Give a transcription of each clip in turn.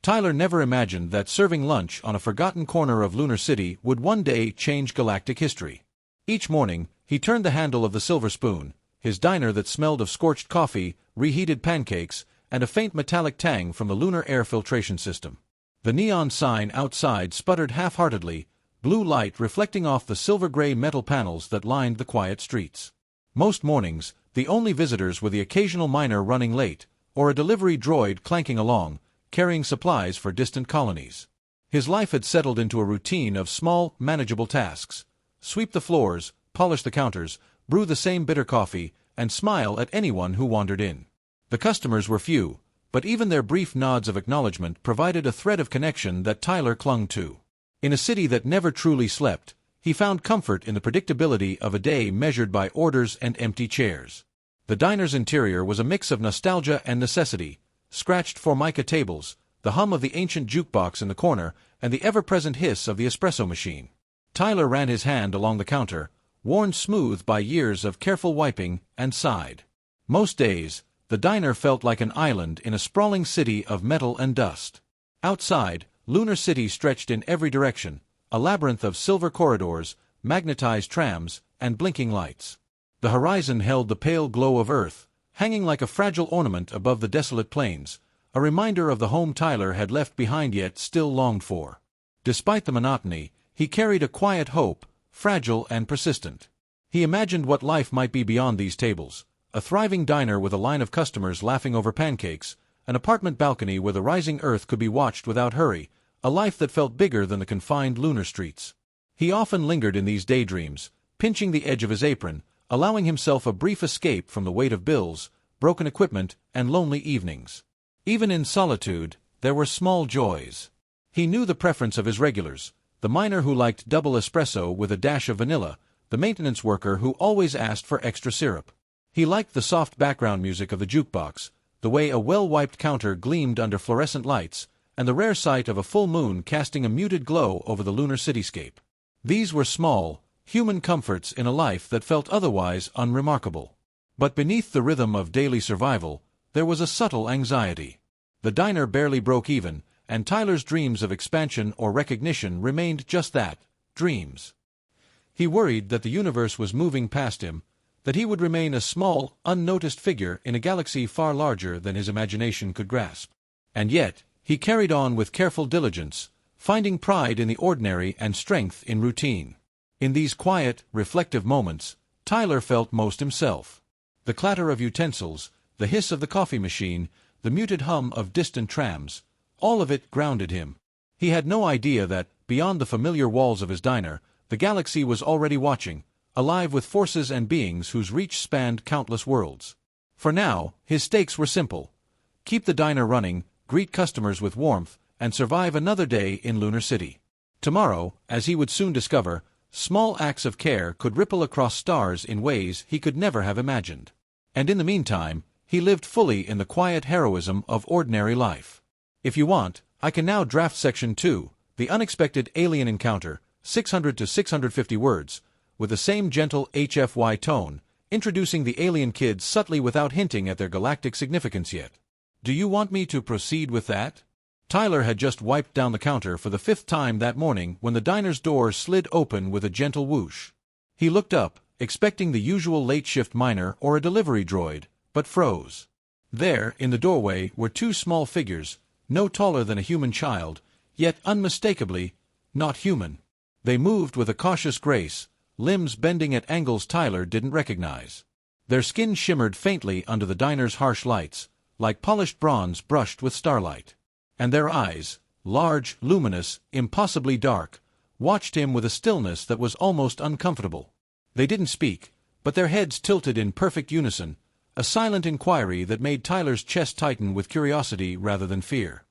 Tyler never imagined that serving lunch on a forgotten corner of Lunar City would one day change galactic history. Each morning, he turned the handle of the silver spoon, his diner that smelled of scorched coffee, reheated pancakes, and a faint metallic tang from the lunar air filtration system. The neon sign outside sputtered half-heartedly, blue light reflecting off the silver-gray metal panels that lined the quiet streets. Most mornings, the only visitors were the occasional miner running late, or a delivery droid clanking along, carrying supplies for distant colonies. His life had settled into a routine of small, manageable tasks: sweep the floors, polish the counters, brew the same bitter coffee, and smile at anyone who wandered in. The customers were few, but even their brief nods of acknowledgement provided a thread of connection that Tyler clung to. In a city that never truly slept, he found comfort in the predictability of a day measured by orders and empty chairs. The diner's interior was a mix of nostalgia and necessity: scratched formica tables, the hum of the ancient jukebox in the corner, and the ever-present hiss of the espresso machine. Tyler ran his hand along the counter, worn smooth by years of careful wiping, and sighed. Most days, the diner felt like an island in a sprawling city of metal and dust. Outside, Lunar City stretched in every direction, a labyrinth of silver corridors, magnetized trams, and blinking lights. The horizon held the pale glow of Earth, hanging like a fragile ornament above the desolate plains, a reminder of the home Tyler had left behind yet still longed for. Despite the monotony, he carried a quiet hope, fragile and persistent. He imagined what life might be beyond these tables: a thriving diner with a line of customers laughing over pancakes, an apartment balcony where the rising Earth could be watched without hurry, a life that felt bigger than the confined lunar streets. He often lingered in these daydreams, pinching the edge of his apron, allowing himself a brief escape from the weight of bills, broken equipment, and lonely evenings. Even in solitude, there were small joys. He knew the preference of his regulars: the miner who liked double espresso with a dash of vanilla, the maintenance worker who always asked for extra syrup. He liked the soft background music of the jukebox, the way a well-wiped counter gleamed under fluorescent lights, and the rare sight of a full moon casting a muted glow over the lunar cityscape. These were small, human comforts in a life that felt otherwise unremarkable. But beneath the rhythm of daily survival, there was a subtle anxiety. The diner barely broke even, and Tyler's dreams of expansion or recognition remained just that: dreams. He worried that the universe was moving past him, that he would remain a small, unnoticed figure in a galaxy far larger than his imagination could grasp. And yet, he carried on with careful diligence, finding pride in the ordinary and strength in routine. In these quiet, reflective moments, Tyler felt most himself. The clatter of utensils, the hiss of the coffee machine, the muted hum of distant trams, all of it grounded him. He had no idea that, beyond the familiar walls of his diner, the galaxy was already watching, alive with forces and beings whose reach spanned countless worlds. For now, his stakes were simple: keep the diner running, greet customers with warmth, and survive another day in Lunar City. Tomorrow, as he would soon discover, small acts of care could ripple across stars in ways he could never have imagined. And in the meantime, he lived fully in the quiet heroism of ordinary life. If you want, I can now draft Section 2, The Unexpected Alien Encounter, 600 to 650 words, with the same gentle HFY tone, introducing the alien kids subtly without hinting at their galactic significance yet. Do you want me to proceed with that? Tyler had just wiped down the counter for the 5th time that morning when the diner's door slid open with a gentle whoosh. He looked up, expecting the usual late-shift miner or a delivery droid, but froze. There, in the doorway, were two small figures, no taller than a human child, yet unmistakably not human. They moved with a cautious grace, limbs bending at angles Tyler didn't recognize. Their skin shimmered faintly under the diner's harsh lights, like polished bronze brushed with starlight. And their eyes, large, luminous, impossibly dark, watched him with a stillness that was almost uncomfortable. They didn't speak, but their heads tilted in perfect unison, a silent inquiry that made Tyler's chest tighten with curiosity rather than fear.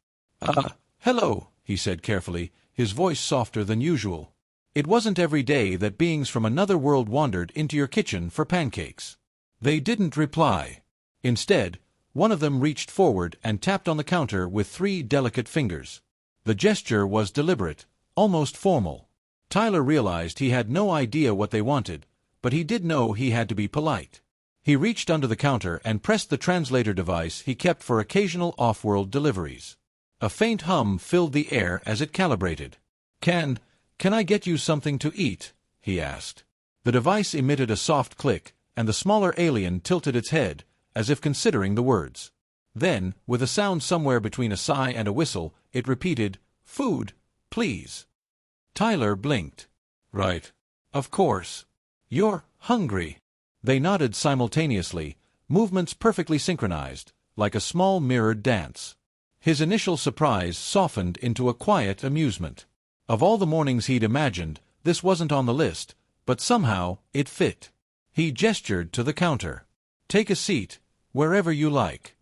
Hello," he said carefully, his voice softer than usual. It wasn't every day that beings from another world wandered into your kitchen for pancakes. They didn't reply. Instead, one of them reached forward and tapped on the counter with 3 delicate fingers. The gesture was deliberate, almost formal. Tyler realized he had no idea what they wanted, but he did know he had to be polite. He reached under the counter and pressed the translator device he kept for occasional off-world deliveries. A faint hum filled the air as it calibrated. Can I get you something to eat?" he asked. The device emitted a soft click, and the smaller alien tilted its head, as if considering the words. Then, with a sound somewhere between a sigh and a whistle, it repeated, "Food, please." Tyler blinked. "Right. Of course. You're hungry." They nodded simultaneously, movements perfectly synchronized, like a small mirrored dance. His initial surprise softened into a quiet amusement. Of all the mornings he'd imagined, this wasn't on the list, but somehow it fit. He gestured to the counter. "Take a seat, wherever you like."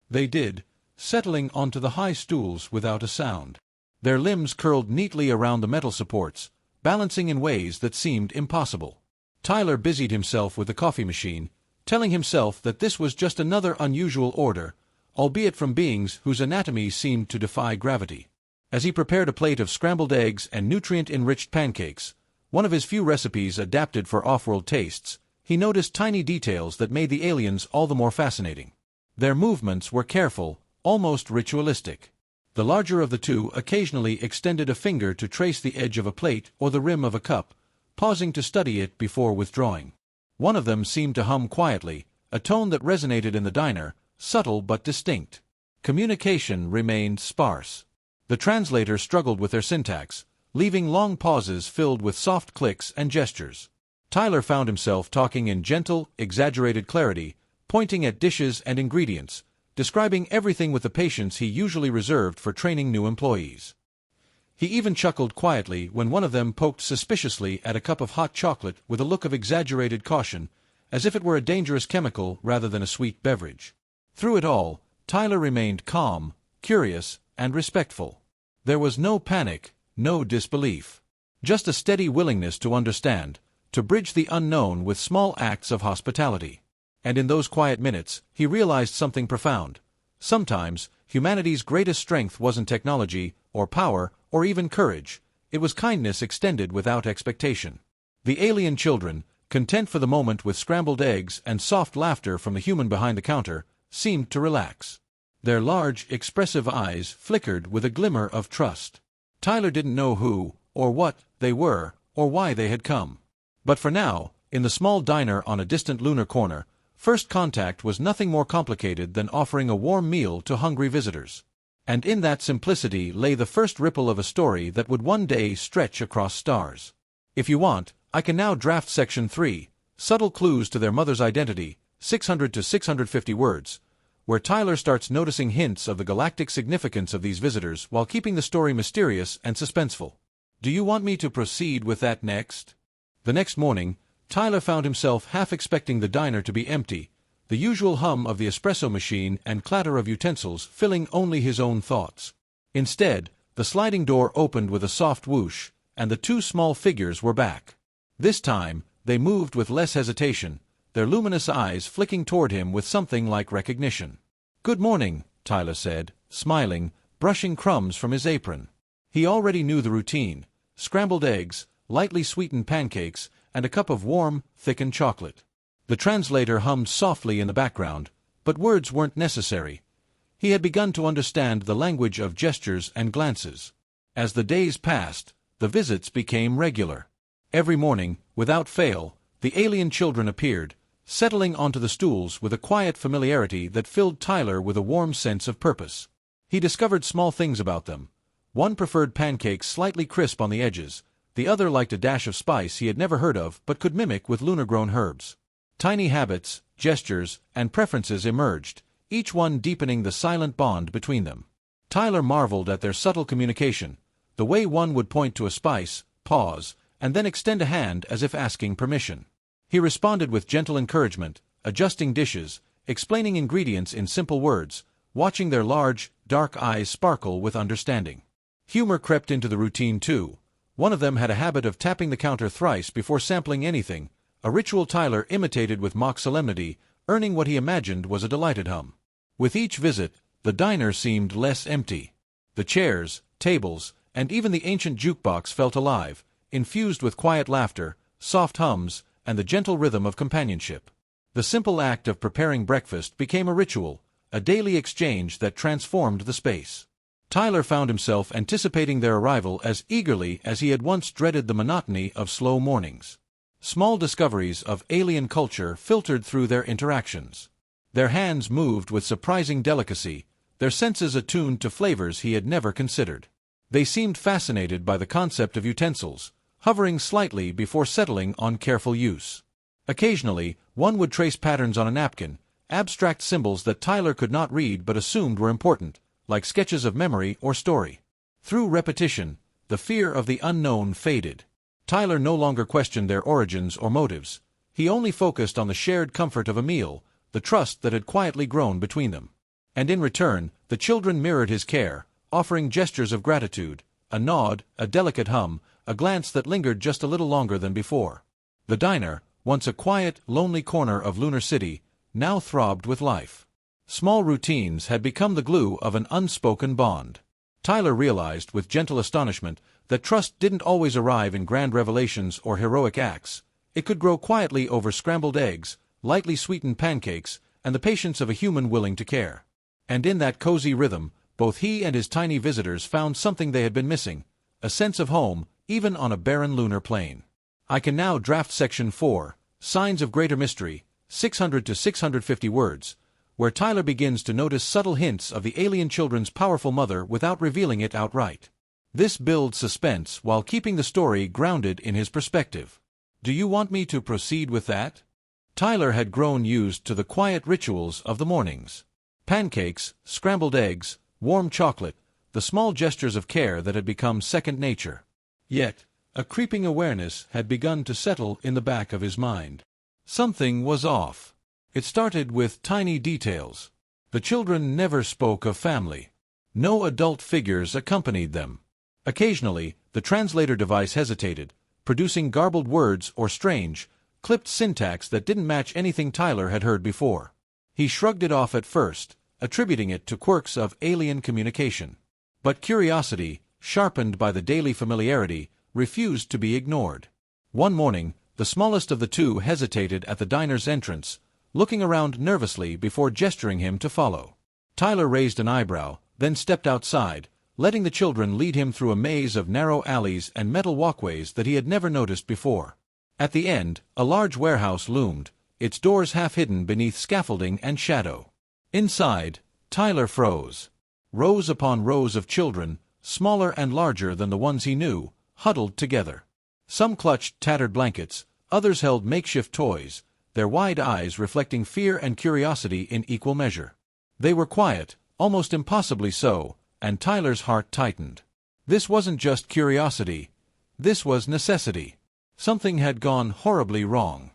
They did, settling onto the high stools without a sound. Their limbs curled neatly around the metal supports, balancing in ways that seemed impossible. Tyler busied himself with the coffee machine, telling himself that this was just another unusual order, albeit from beings whose anatomy seemed to defy gravity. As he prepared a plate of scrambled eggs and nutrient-enriched pancakes, one of his few recipes adapted for off-world tastes, he noticed tiny details that made the aliens all the more fascinating. Their movements were careful, almost ritualistic. The larger of the two occasionally extended a finger to trace the edge of a plate or the rim of a cup, pausing to study it before withdrawing. One of them seemed to hum quietly, a tone that resonated in the diner, subtle but distinct. Communication remained sparse. The translator struggled with their syntax, leaving long pauses filled with soft clicks and gestures. Tyler found himself talking in gentle, exaggerated clarity, pointing at dishes and ingredients, describing everything with the patience he usually reserved for training new employees. He even chuckled quietly when one of them poked suspiciously at a cup of hot chocolate with a look of exaggerated caution, as if it were a dangerous chemical rather than a sweet beverage. Through it all, Tyler remained calm, curious, and respectful. There was no panic, no disbelief. Just a steady willingness to understand, to bridge the unknown with small acts of hospitality. And in those quiet minutes, he realized something profound. Sometimes, humanity's greatest strength wasn't technology, or power, or even courage. It was kindness extended without expectation. The alien children, content for the moment with scrambled eggs and soft laughter from the human behind the counter, seemed to relax. Their large, expressive eyes flickered with a glimmer of trust. Tyler didn't know who, or what, they were, or why they had come. But for now, in the small diner on a distant lunar corner, first contact was nothing more complicated than offering a warm meal to hungry visitors. And in that simplicity lay the first ripple of a story that would one day stretch across stars. If you want, I can now draft Section 3, Subtle Clues to Their Mother's Identity, 600 to 650 words, where Tyler starts noticing hints of the galactic significance of these visitors while keeping the story mysterious and suspenseful. Do you want me to proceed with that next? The next morning, Tyler found himself half expecting the diner to be empty, the usual hum of the espresso machine and clatter of utensils filling only his own thoughts. Instead, the sliding door opened with a soft whoosh, and the two small figures were back. This time, they moved with less hesitation, their luminous eyes flicking toward him with something like recognition. "Good morning," Tyler said, smiling, brushing crumbs from his apron. He already knew the routine: scrambled eggs, lightly sweetened pancakes, and a cup of warm, thickened chocolate. The translator hummed softly in the background, but words weren't necessary. He had begun to understand the language of gestures and glances. As the days passed, the visits became regular. Every morning, without fail, the alien children appeared, settling onto the stools with a quiet familiarity that filled Tyler with a warm sense of purpose. He discovered small things about them. One preferred pancakes slightly crisp on the edges, the other liked a dash of spice he had never heard of but could mimic with lunar-grown herbs. Tiny habits, gestures, and preferences emerged, each one deepening the silent bond between them. Tyler marveled at their subtle communication, the way one would point to a spice, pause, and then extend a hand as if asking permission. He responded with gentle encouragement, adjusting dishes, explaining ingredients in simple words, watching their large, dark eyes sparkle with understanding. Humor crept into the routine too. One of them had a habit of tapping the counter thrice before sampling anything, a ritual Tyler imitated with mock solemnity, earning what he imagined was a delighted hum. With each visit, the diner seemed less empty. The chairs, tables, and even the ancient jukebox felt alive, infused with quiet laughter, soft hums, and the gentle rhythm of companionship. The simple act of preparing breakfast became a ritual, a daily exchange that transformed the space. Tyler found himself anticipating their arrival as eagerly as he had once dreaded the monotony of slow mornings. Small discoveries of alien culture filtered through their interactions. Their hands moved with surprising delicacy, their senses attuned to flavors he had never considered. They seemed fascinated by the concept of utensils, hovering slightly before settling on careful use. Occasionally, one would trace patterns on a napkin, abstract symbols that Tyler could not read but assumed were important, like sketches of memory or story. Through repetition, the fear of the unknown faded. Tyler no longer questioned their origins or motives. He only focused on the shared comfort of a meal, the trust that had quietly grown between them. And in return, the children mirrored his care, offering gestures of gratitude, a nod, a delicate hum, a glance that lingered just a little longer than before. The diner, once a quiet, lonely corner of Lunar City, now throbbed with life. Small routines had become the glue of an unspoken bond. Tyler realized with gentle astonishment that trust didn't always arrive in grand revelations or heroic acts. It could grow quietly over scrambled eggs, lightly sweetened pancakes, and the patience of a human willing to care. And in that cozy rhythm, both he and his tiny visitors found something they had been missing, a sense of home, even on a barren lunar plain. I can now draft Section 4, Signs of Greater Mystery, 600 to 650 words, where Tyler begins to notice subtle hints of the alien children's powerful mother without revealing it outright. This builds suspense while keeping the story grounded in his perspective. Do you want me to proceed with that? Tyler had grown used to the quiet rituals of the mornings. Pancakes, scrambled eggs, warm chocolate, the small gestures of care that had become second nature. Yet, a creeping awareness had begun to settle in the back of his mind. Something was off. It started with tiny details. The children never spoke of family. No adult figures accompanied them. Occasionally, the translator device hesitated, producing garbled words or strange, clipped syntax that didn't match anything Tyler had heard before. He shrugged it off at first, attributing it to quirks of alien communication. But curiosity, sharpened by the daily familiarity, refused to be ignored. One morning, the smallest of the two hesitated at the diner's entrance, looking around nervously before gesturing him to follow. Tyler raised an eyebrow, then stepped outside, letting the children lead him through a maze of narrow alleys and metal walkways that he had never noticed before. At the end, a large warehouse loomed, its doors half hidden beneath scaffolding and shadow. Inside, Tyler froze. Rows upon rows of children, smaller and larger than the ones he knew, huddled together. Some clutched tattered blankets, others held makeshift toys, their wide eyes reflecting fear and curiosity in equal measure. They were quiet, almost impossibly so, and Tyler's heart tightened. This wasn't just curiosity. This was necessity. Something had gone horribly wrong.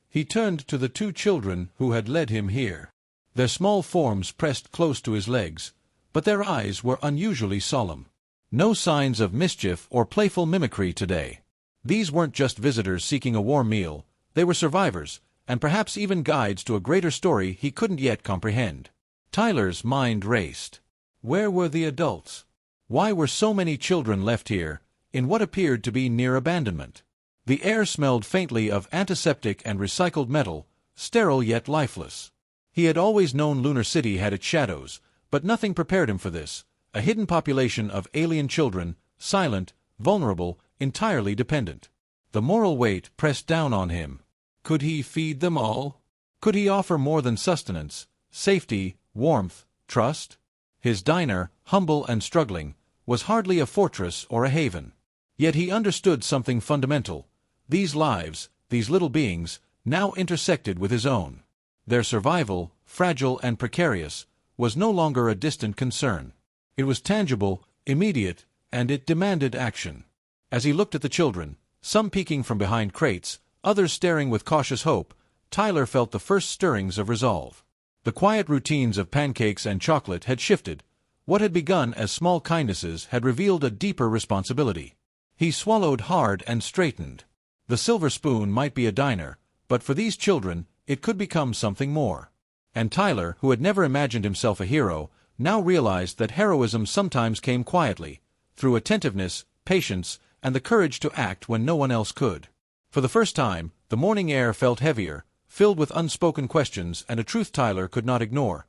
He turned to the two children who had led him here. Their small forms pressed close to his legs, but their eyes were unusually solemn. No signs of mischief or playful mimicry today. These weren't just visitors seeking a warm meal, they were survivors, and perhaps even guides to a greater story he couldn't yet comprehend. Tyler's mind raced. Where were the adults? Why were so many children left here, in what appeared to be near abandonment? The air smelled faintly of antiseptic and recycled metal, sterile yet lifeless. He had always known Lunar City had its shadows, but nothing prepared him for this, a hidden population of alien children, silent, vulnerable, entirely dependent. The moral weight pressed down on him. Could he feed them all? Could he offer more than sustenance, safety, warmth, trust? His diner, humble and struggling, was hardly a fortress or a haven. Yet he understood something fundamental. These lives, these little beings, now intersected with his own. Their survival, fragile and precarious, was no longer a distant concern. It was tangible, immediate, and it demanded action. As he looked at the children, some peeking from behind crates, others staring with cautious hope, Tyler felt the first stirrings of resolve. The quiet routines of pancakes and chocolate had shifted. What had begun as small kindnesses had revealed a deeper responsibility. He swallowed hard and straightened. The silver spoon might be a diner, but for these children, it could become something more. And Tyler, who had never imagined himself a hero, now realized that heroism sometimes came quietly, through attentiveness, patience, and the courage to act when no one else could. For the first time, the morning air felt heavier, filled with unspoken questions and a truth Tyler could not ignore.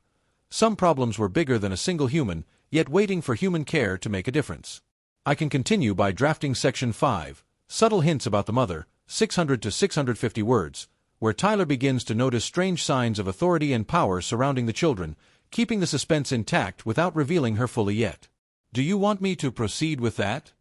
Some problems were bigger than a single human, yet waiting for human care to make a difference. I can continue by drafting Section 5, Subtle Hints About the Mother, 600 to 650 words, where Tyler begins to notice strange signs of authority and power surrounding the children, keeping the suspense intact without revealing her fully yet. Do you want me to proceed with that?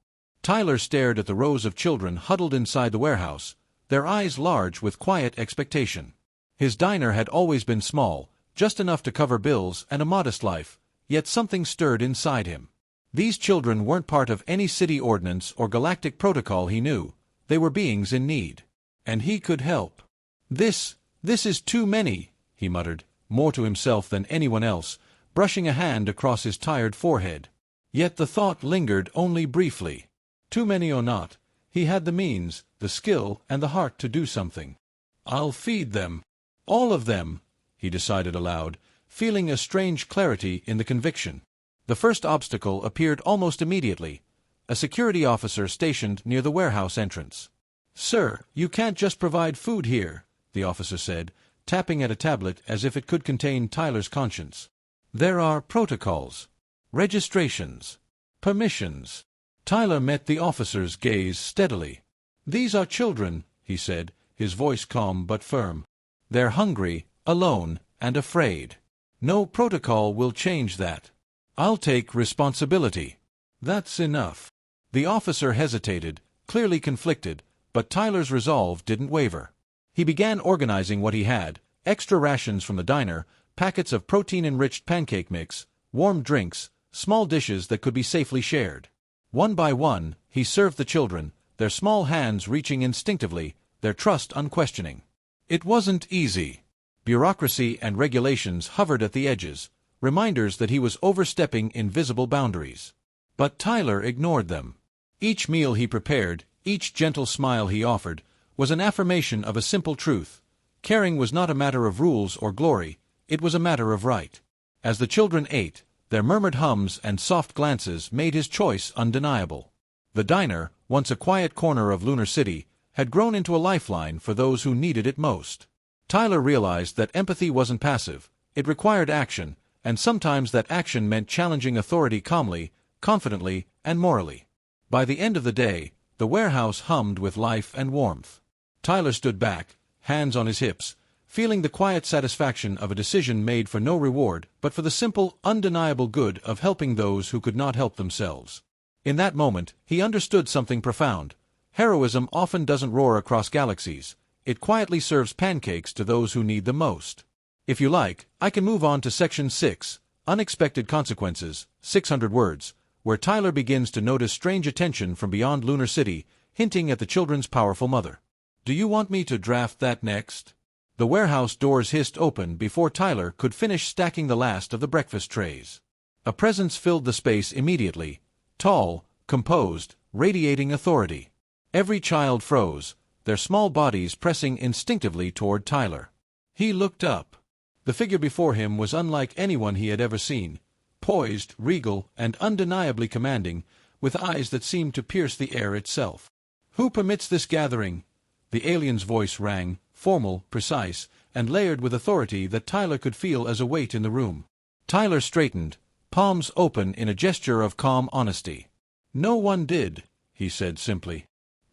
Tyler stared at the rows of children huddled inside the warehouse, their eyes large with quiet expectation. His diner had always been small, just enough to cover bills and a modest life, yet something stirred inside him. These children weren't part of any city ordinance or galactic protocol he knew. They were beings in need. And he could help. This is too many, he muttered, more to himself than anyone else, brushing a hand across his tired forehead. Yet the thought lingered only briefly. Too many or not, he had the means, the skill, and the heart to do something. I'll feed them. All of them, he decided aloud, feeling a strange clarity in the conviction. The first obstacle appeared almost immediately, a security officer stationed near the warehouse entrance. "Sir, you can't just provide food here," the officer said, tapping at a tablet as if it could contain Tyler's conscience. "There are protocols, registrations, permissions." Tyler met the officer's gaze steadily. "These are children," he said, his voice calm but firm. "They're hungry, alone, and afraid. No protocol will change that. I'll take responsibility." "That's enough." The officer hesitated, clearly conflicted, but Tyler's resolve didn't waver. He began organizing what he had: extra rations from the diner, packets of protein-enriched pancake mix, warm drinks, small dishes that could be safely shared. One by one, he served the children, their small hands reaching instinctively, their trust unquestioning. It wasn't easy. Bureaucracy and regulations hovered at the edges, reminders that he was overstepping invisible boundaries. But Tyler ignored them. Each meal he prepared, each gentle smile he offered, was an affirmation of a simple truth. Caring was not a matter of rules or glory, it was a matter of right. As the children ate, their murmured hums and soft glances made his choice undeniable. The diner, once a quiet corner of Lunar City, had grown into a lifeline for those who needed it most. Tyler realized that empathy wasn't passive, it required action, and sometimes that action meant challenging authority calmly, confidently, and morally. By the end of the day, the warehouse hummed with life and warmth. Tyler stood back, hands on his hips, feeling the quiet satisfaction of a decision made for no reward but for the simple, undeniable good of helping those who could not help themselves. In that moment, he understood something profound. Heroism often doesn't roar across galaxies. It quietly serves pancakes to those who need them most. If you like, I can move on to Section 6, Unexpected Consequences, 600 words, where Tyler begins to notice strange attention from beyond Lunar City, hinting at the children's powerful mother. Do you want me to draft that next? The warehouse doors hissed open before Tyler could finish stacking the last of the breakfast trays. A presence filled the space immediately, tall, composed, radiating authority. Every child froze, their small bodies pressing instinctively toward Tyler. He looked up. The figure before him was unlike anyone he had ever seen, poised, regal, and undeniably commanding, with eyes that seemed to pierce the air itself. "Who permits this gathering?" The alien's voice rang, formal, precise, and layered with authority that Tyler could feel as a weight in the room. Tyler straightened, palms open in a gesture of calm honesty. "No one did," he said simply.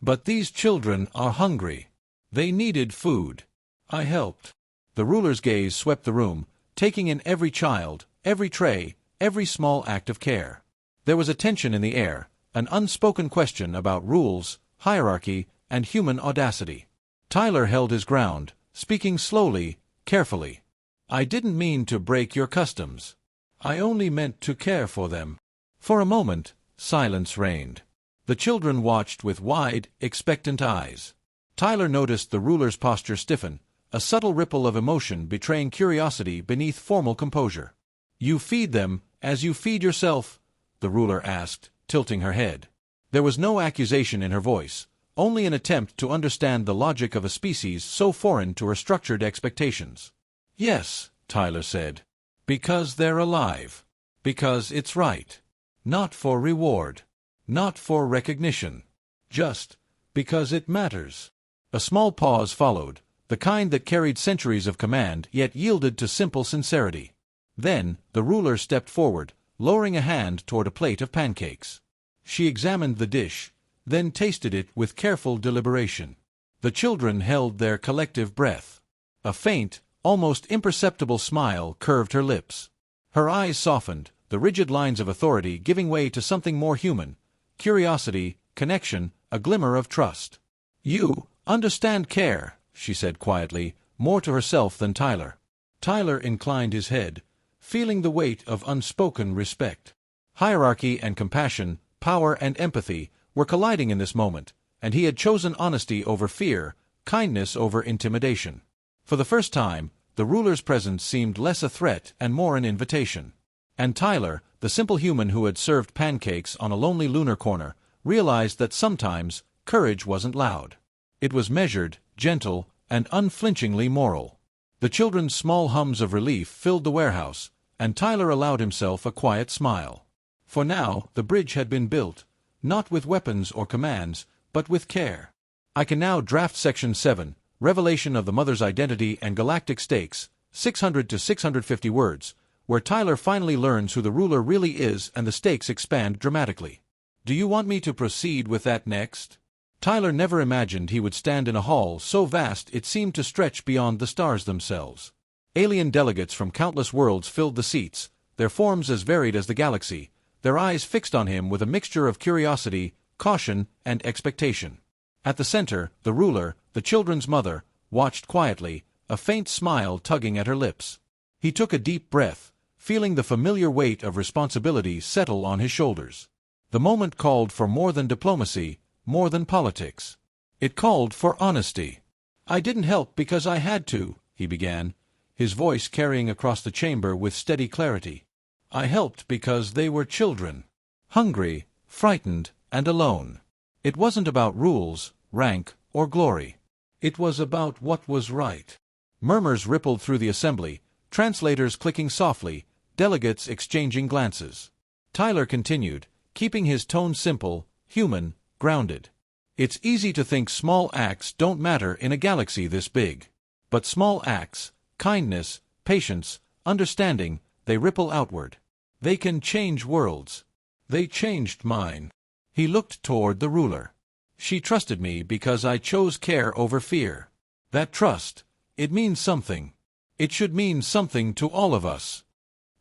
"But these children are hungry. They needed food. I helped." The ruler's gaze swept the room, taking in every child, every tray, every small act of care. There was a tension in the air, an unspoken question about rules, hierarchy, and human audacity. Tyler held his ground, speaking slowly, carefully. "I didn't mean to break your customs. I only meant to care for them." For a moment, silence reigned. The children watched with wide, expectant eyes. Tyler noticed the ruler's posture stiffen, a subtle ripple of emotion betraying curiosity beneath formal composure. "You feed them as you feed yourself?" the ruler asked, tilting her head. There was no accusation in her voice, only an attempt to understand the logic of a species so foreign to her structured expectations. "Yes," Tyler said. "Because they're alive. Because it's right. Not for reward. Not for recognition. Just because it matters." A small pause followed, the kind that carried centuries of command yet yielded to simple sincerity. Then, the ruler stepped forward, lowering a hand toward a plate of pancakes. She examined the dish, then tasted it with careful deliberation. The children held their collective breath. A faint, almost imperceptible smile curved her lips. Her eyes softened, the rigid lines of authority giving way to something more human: curiosity, connection, a glimmer of trust. "You understand care," she said quietly, more to herself than Tyler. Tyler inclined his head, feeling the weight of unspoken respect. Hierarchy and compassion, power and empathy, were colliding in this moment, and he had chosen honesty over fear, kindness over intimidation. For the first time, the ruler's presence seemed less a threat and more an invitation. And Tyler, the simple human who had served pancakes on a lonely lunar corner, realized that sometimes courage wasn't loud. It was measured, gentle, and unflinchingly moral. The children's small hums of relief filled the warehouse, and Tyler allowed himself a quiet smile. For now, the bridge had been built, not with weapons or commands, but with care. I can now draft Section 7, Revelation of the Mother's Identity and Galactic Stakes, 600 to 650 words, where Tyler finally learns who the ruler really is and the stakes expand dramatically. Do you want me to proceed with that next? Tyler never imagined he would stand in a hall so vast it seemed to stretch beyond the stars themselves. Alien delegates from countless worlds filled the seats, their forms as varied as the galaxy, their eyes fixed on him with a mixture of curiosity, caution, and expectation. At the center, the ruler, the children's mother, watched quietly, a faint smile tugging at her lips. He took a deep breath, feeling the familiar weight of responsibility settle on his shoulders. The moment called for more than diplomacy, more than politics. It called for honesty. "I didn't help because I had to," he began, his voice carrying across the chamber with steady clarity. "I helped because they were children. Hungry, frightened, and alone. It wasn't about rules, rank, or glory. It was about what was right." Murmurs rippled through the assembly, translators clicking softly, delegates exchanging glances. Tyler continued, keeping his tone simple, human, grounded. "It's easy to think small acts don't matter in a galaxy this big. But small acts, kindness, patience, understanding, they ripple outward. They can change worlds. They changed mine." He looked toward the ruler. "She trusted me because I chose care over fear. That trust, it means something. It should mean something to all of us."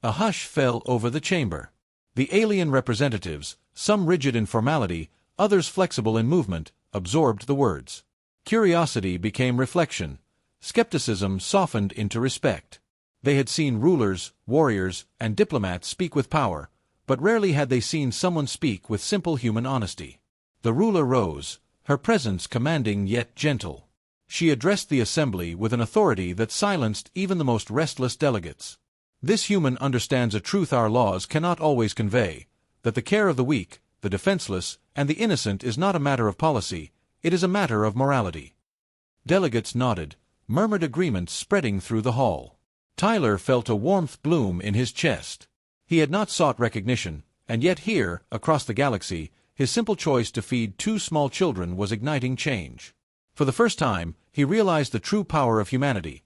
A hush fell over the chamber. The alien representatives, some rigid in formality, others flexible in movement, absorbed the words. Curiosity became reflection. Skepticism softened into respect. They had seen rulers, warriors, and diplomats speak with power, but rarely had they seen someone speak with simple human honesty. The ruler rose, her presence commanding yet gentle. She addressed the assembly with an authority that silenced even the most restless delegates. "This human understands a truth our laws cannot always convey, that the care of the weak, the defenseless, and the innocent is not a matter of policy, it is a matter of morality." Delegates nodded, murmured agreements spreading through the hall. Tyler felt a warmth bloom in his chest. He had not sought recognition, and yet here, across the galaxy, his simple choice to feed 2 small children was igniting change. For the first time, he realized the true power of humanity.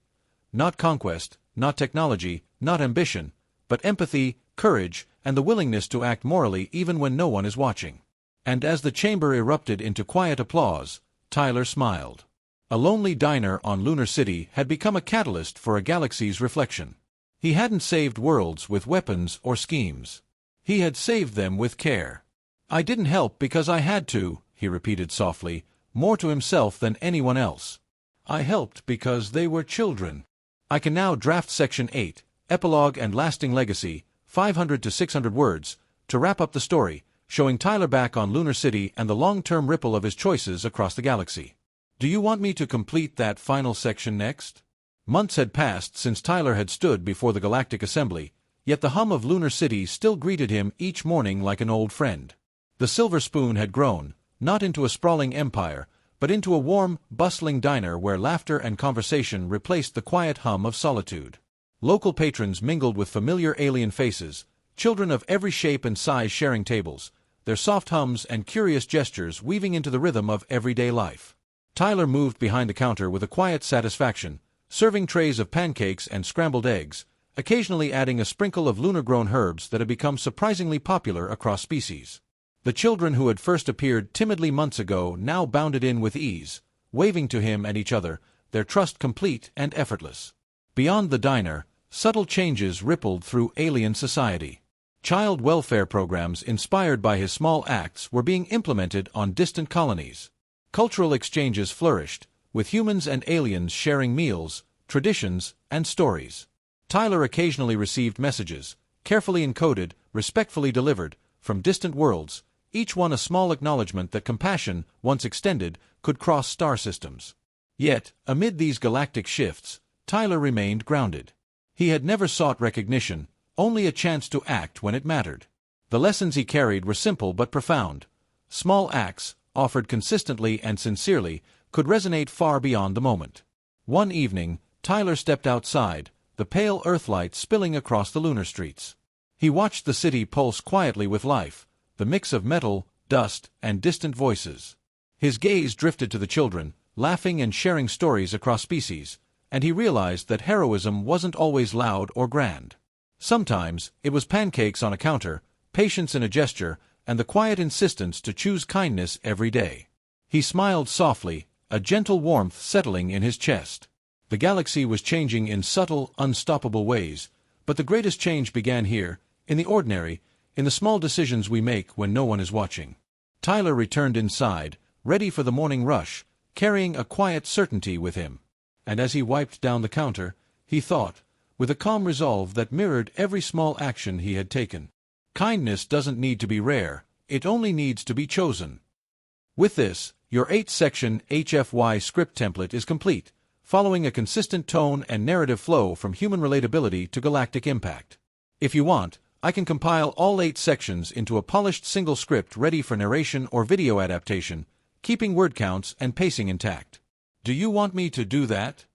Not conquest, not technology, not ambition, but empathy, courage, and the willingness to act morally even when no one is watching. And as the chamber erupted into quiet applause, Tyler smiled. A lonely diner on Lunar City had become a catalyst for a galaxy's reflection. He hadn't saved worlds with weapons or schemes. He had saved them with care. "I didn't help because I had to," he repeated softly, more to himself than anyone else. "I helped because they were children." I can now draft Section 8, Epilogue and Lasting Legacy, 500 to 600 words, to wrap up the story, showing Tyler back on Lunar City and the long-term ripple of his choices across the galaxy. Do you want me to complete that final section next? Months had passed since Tyler had stood before the Galactic Assembly, yet the hum of Lunar City still greeted him each morning like an old friend. The Silver Spoon had grown, not into a sprawling empire, but into a warm, bustling diner where laughter and conversation replaced the quiet hum of solitude. Local patrons mingled with familiar alien faces, children of every shape and size sharing tables, their soft hums and curious gestures weaving into the rhythm of everyday life. Tyler moved behind the counter with a quiet satisfaction, serving trays of pancakes and scrambled eggs, occasionally adding a sprinkle of lunar-grown herbs that have become surprisingly popular across species. The children who had first appeared timidly months ago now bounded in with ease, waving to him and each other, their trust complete and effortless. Beyond the diner, subtle changes rippled through alien society. Child welfare programs inspired by his small acts were being implemented on distant colonies. Cultural exchanges flourished, with humans and aliens sharing meals, traditions, and stories. Tyler occasionally received messages, carefully encoded, respectfully delivered, from distant worlds, each one a small acknowledgement that compassion, once extended, could cross star systems. Yet, amid these galactic shifts, Tyler remained grounded. He had never sought recognition, only a chance to act when it mattered. The lessons he carried were simple but profound. Small acts, offered consistently and sincerely, could resonate far beyond the moment. One evening, Tyler stepped outside, the pale earthlight spilling across the lunar streets. He watched the city pulse quietly with life, the mix of metal, dust, and distant voices. His gaze drifted to the children, laughing and sharing stories across species, and he realized that heroism wasn't always loud or grand. Sometimes, it was pancakes on a counter, patience in a gesture, and the quiet insistence to choose kindness every day. He smiled softly, a gentle warmth settling in his chest. The galaxy was changing in subtle, unstoppable ways, but the greatest change began here, in the ordinary, in the small decisions we make when no one is watching. Tyler returned inside, ready for the morning rush, carrying a quiet certainty with him. And as he wiped down the counter, he thought, with a calm resolve that mirrored every small action he had taken, kindness doesn't need to be rare, it only needs to be chosen. With this, your 8-section HFY script template is complete, following a consistent tone and narrative flow from human relatability to galactic impact. If you want, I can compile all 8 sections into a polished single script ready for narration or video adaptation, keeping word counts and pacing intact. Do you want me to do that?